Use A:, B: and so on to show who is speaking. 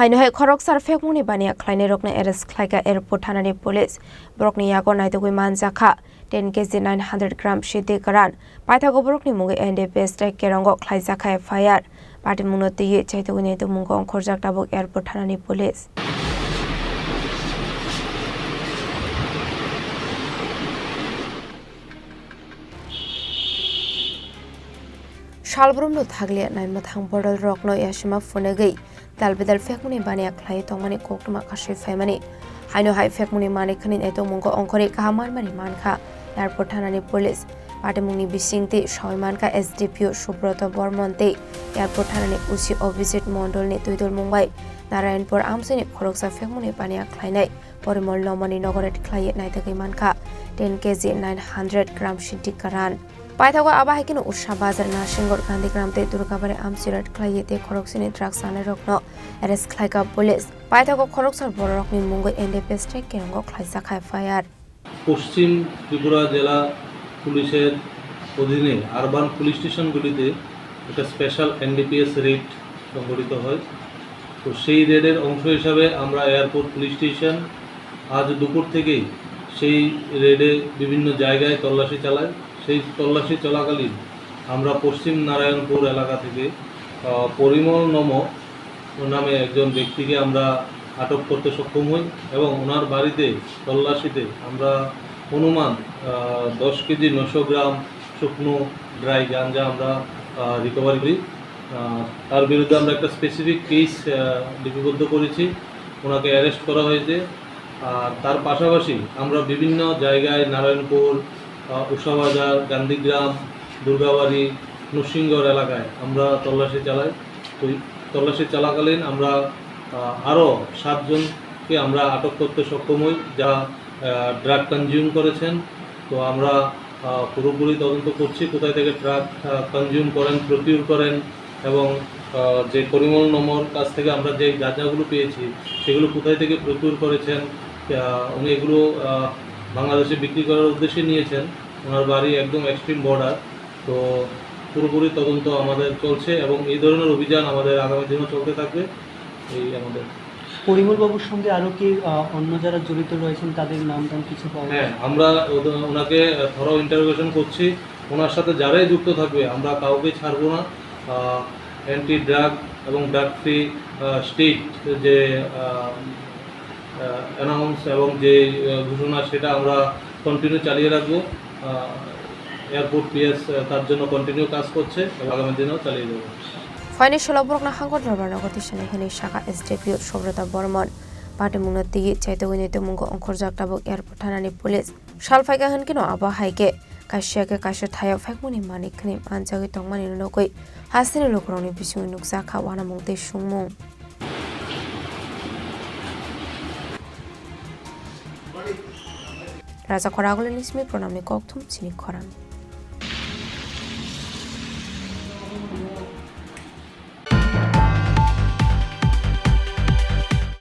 A: Hainohai Khoroksar Fekmuni Bania Kleine Rokna Eres Klaika Airport Hanani Police Brokni Yago Naitogui Manzaka 10 kg 900 gram Shidi Karan Paithago Brokni Mungi NDPS Tek Kerongo Klaizaka Fire Party Munoti Chaitogui Naitu Mungo Khorjak Tabuk Airport Hanani Police Shalbrumno Thaglia Nine Mathang Bordal Rockno Yashima Funagi Dalbedal Fekmuni Bania Klai Tongmani Koktuma Kashi Family Haino Hai Fekmuni Manikanin Eto Mungo Onkori Kahaman Mani Manka Airport Hanani Police Patemuni Bisingti Shoimanka SDPO Subroto Bormonte Airport Hanani Usi Opposite Mondol Ni Tuidul Mumbai Narayanpur Amsini Khoroksa Fekmuni Bania Klainai Porimol Lomani Nogoret Klai Naitaki Manka 10 kg 900 gram Shinti Karan Paithago Abahikino Usha Bazar Nashingor Gandhi Gramte Durgabare Amsirat Klayete Khoroksini Drugs Ane Rokno Eres Klaika Police Paithago Khoroksar Borokni Mungo NDPS Tek Kerongo Klaisaka Fire
B: পশ্চিম ত্রিপুরা জেলা পুলিশের অধীনে urban police স্টেশনগুলিতে একটা special NDPS red সংগঠিত হয় তো সেই রেডের অংশ হিসাবে আমরা এয়ারপোর্ট পুলিশ স্টেশন আজ দুপুর থেকেই সেই রেডে বিভিন্ন জায়গায় তল্লাশি চালাই সেই তল্লাশি চলাকালীন আমরা পশ্চিম নারায়ণপুর এলাকা থেকে পরিমল নামে একজন ব্যক্তিকে আমরা আটক করতে সক্ষম হই এবং ওনার বাড়িতে তল্লাশিতে আমরা অনুমান 10 কেজি 900 গ্রাম শুকনো ড্রাই গাঁজা আমরা রিকভারি করি তার বিরুদ্ধে আমরা একটা স্পেসিফিক কেস লিপিবদ্ধ করেছি ওনাকে অ্যারেস্ট করা হয়েছে আর তার পাশাপাশি আমরা বিভিন্ন জায়গায় নারায়ণপুর উষাবাজার গান্ধীগ্রাম দুর্গাবাড়ি নরসিংগড় এলাকায় আমরা তল্লাশি চালাই তো তল্লাশি চলাকালীন আমরা আরও 7 জনকে আমরা আটক করতে সক্ষম হই যা ড্রাগ কনজিউম করেছেন তো আমরা পুরোপুরি তদন্ত করছি কোথায় থেকে ড্রাগ কনজিউম করেন প্রকিউর করেন এবং যে পরিমল নম্বর কাছ থেকে আমরা যে গাঁজাগুলো পেয়েছি সেগুলো কোথায় থেকে প্রকিউর করেছেন উনি এগুলো বাংলাদেশে বিক্রি করার উদ্দেশ্যে নিয়েছেন ওনার বাড়ি একদম এক্সট্রিম বর্ডার তো পুরোপুরি তদন্ত আমাদের চলছে এবং এই ধরনের অভিযান আমাদের আগামী দিনেও চলতে থাকবে এই আমাদের
C: পরিমল বাবুর সঙ্গে আরও কি অন্য যারা জড়িত রয়েছেন তাদের নাম কিছু পাওয়া
B: হ্যাঁ আমরা ওনাকে থরো ইন্টারোগেশন করছি ওনার সাথে যারাই যুক্ত থাকবে আমরা কাউকে ছাড়বো না অ্যান্টি ড্রাগ এবং ড্রাগ ফ্রি স্টেট যে অ্যানাউন্স এবং যে ঘোষণা সেটা আমরা কন্টিনিউ চালিয়ে রাখবো এয়ারপোর্ট পিএস তার জন্য কন্টিনিউ কাজ করছে এবং আগামী দিনেও চালিয়ে দেবো
A: Financial Borokna Hangor Nagotishane Hene Shaka SDPO Sobrata Bormon Pate Munati Chaitogini Mungo Onkorjak Tabuk Airport Hanani Police Shalfaga Hankino Aba Haike Kashaka Kasha Thaya Fakmuni Manikni Anjagi Tongmani Nokoi Hasini Lokroni Bisu Nuksaka Wana Mungte Shumung Raza Koragolin Ismi Pronami Koktum Chini Koran